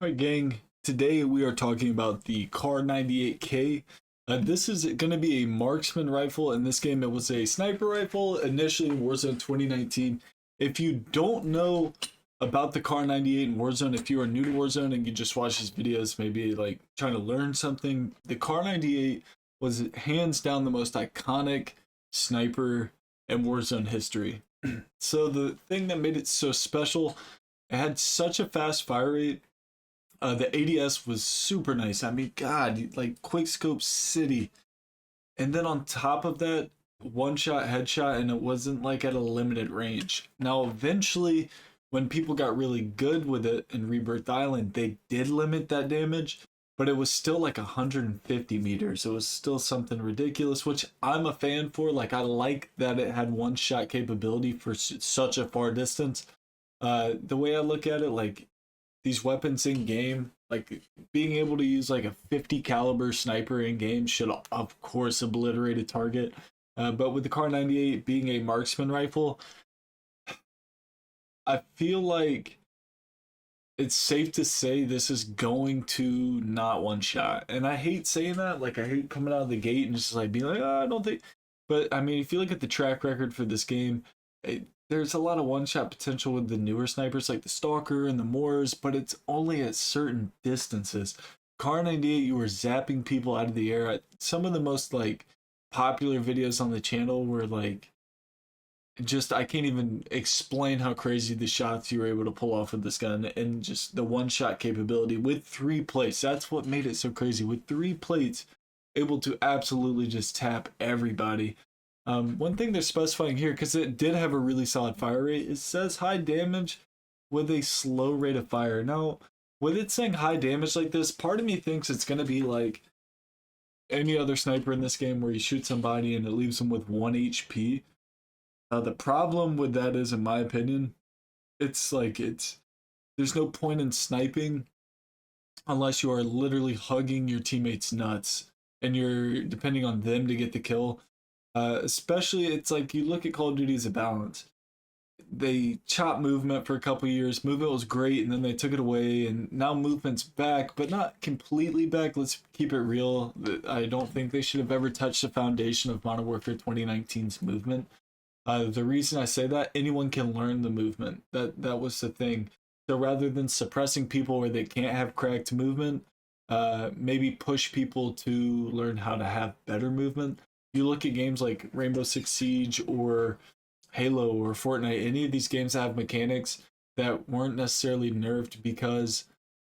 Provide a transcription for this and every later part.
All right, gang. Today we are talking about the KAR98K. This is going to be a marksman rifle. In this game, it was a sniper rifle, initially in Warzone 2019. If you don't know about the KAR98 in Warzone, if you are new to Warzone and you just watch his videos, maybe like trying to learn something, the KAR98 was hands down the most iconic sniper in Warzone history. So the thing that made it so special, it had such a fast fire rate. The ADS was super nice. I mean, God, like quickscope city. And then on top of that, one shot headshot, and it wasn't like at a limited range. Now, eventually, when people got really good with it in Rebirth Island, they did limit that damage, but it was still like 150 meters. It was still something ridiculous, which I'm a fan for. Like, I like that it had one shot capability for such a far distance. The way I look at it, like these weapons in game, like being able to use like a 50 caliber sniper in game should of course obliterate a target. But with the KAR98 being a marksman rifle, I feel like it's safe to say this is going to not one shot. And I hate saying that. Like, I hate coming out of the gate and just like being like, oh, I don't think. But I mean, if you look at the track record for this game, there's a lot of one shot potential with the newer snipers like the Stalker and the Moors, but it's only at certain distances. KAR98, you were zapping people out of the air. Some of the most like popular videos on the channel were like, just I can't even explain how crazy the shots you were able to pull off with this gun, and just the one shot capability with 3 plates. That's what made it so crazy. With 3 plates, able to absolutely just tap everybody. One thing they're specifying here, because it did have a really solid fire rate, it says high damage with a slow rate of fire. Now, with it saying high damage like this, part of me thinks it's going to be like any other sniper in this game where you shoot somebody and it leaves them with 1 HP. The problem with that is, in my opinion, there's no point in sniping unless you are literally hugging your teammates nuts and you're depending on them to get the kill. Especially, it's like you look at Call of Duty as a balance. They chopped movement for a couple years. Movement was great, and then they took it away, and now movement's back, but not completely back. Let's keep it real. I don't think they should have ever touched the foundation of Modern Warfare 2019's movement. The reason I say that, anyone can learn the movement. That was the thing. So rather than suppressing people where they can't have cracked movement, maybe push people to learn how to have better movement. You look at games like Rainbow Six Siege or Halo or Fortnite, any of these games that have mechanics that weren't necessarily nerfed because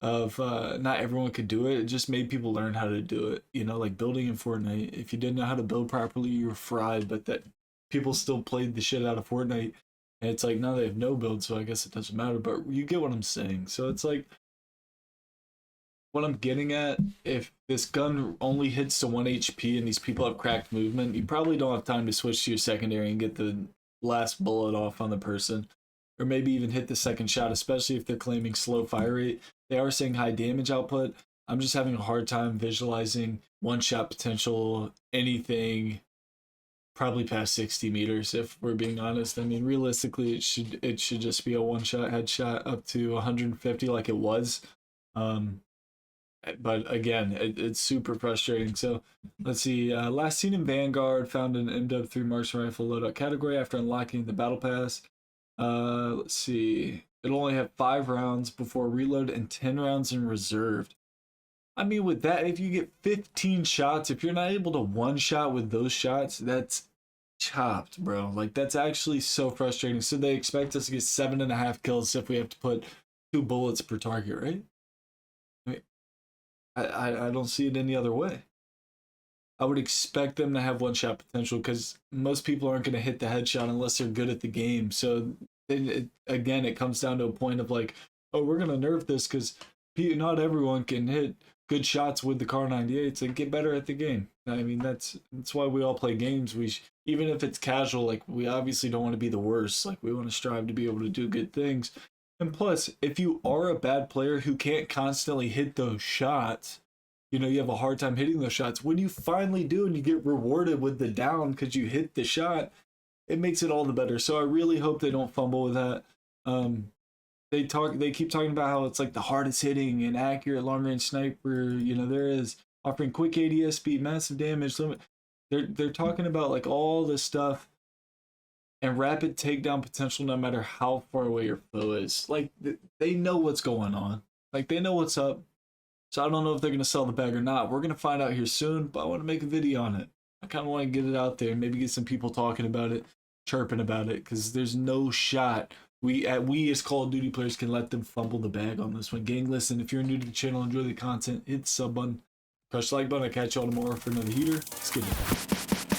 of not everyone could do it. It just made people learn how to do it. You know, like building in Fortnite. If you didn't know how to build properly, you were fried, but that people still played the shit out of Fortnite. And it's like now they have no build, so I guess it doesn't matter. But you get what I'm saying. So it's like what I'm getting at, if this gun only hits to 1 HP and these people have cracked movement, you probably don't have time to switch to your secondary and get the last bullet off on the person. Or maybe even hit the second shot, especially if they're claiming slow fire rate. They are saying high damage output. I'm just having a hard time visualizing one shot potential, anything probably past 60 meters, if we're being honest. I mean, realistically, it should just be a one shot headshot up to 150 like it was. But again, it's super frustrating. So let's see. Last seen in Vanguard, found an MW3 marksman rifle loadout category after unlocking the battle pass. Let's see. It'll only have 5 rounds before reload and 10 rounds in reserved. I mean, with that, if you get 15 shots, if you're not able to one shot with those shots, that's chopped, bro. Like, that's actually so frustrating. So they expect us to get 7.5 kills if we have to put 2 bullets per target, right? I don't see it any other way. I would expect them to have one shot potential because most people aren't going to hit the headshot unless they're good at the game. So again, it comes down to a point of like, oh, we're going to nerf this because not everyone can hit good shots with the KAR98. So get better at the game. I mean, that's why we all play games. Even if it's casual, like we obviously don't want to be the worst. Like we want to strive to be able to do good things. And plus, if you are a bad player who can't constantly hit those shots, you know, you have a hard time hitting those shots. When you finally do and you get rewarded with the down because you hit the shot, it makes it all the better. So I really hope they don't fumble with that. they keep talking about how it's like the hardest hitting and accurate long range sniper, you know, there is, offering quick ADS speed, massive damage limit. They're talking about like all this stuff and rapid takedown potential no matter how far away your foe is. Like they know what's going on. Like they know what's up. So I don't know if they're gonna sell the bag or not. We're gonna find out here soon, but I want to make a video on it. I kind of want to get it out there, maybe get some people talking about it, chirping about it, because there's no shot we as Call of Duty players can let them fumble the bag on this one. Gang, listen, if you're new to the channel, enjoy the content, hit the sub button, crush the like button. I'll catch y'all tomorrow for another heater. Let's get it.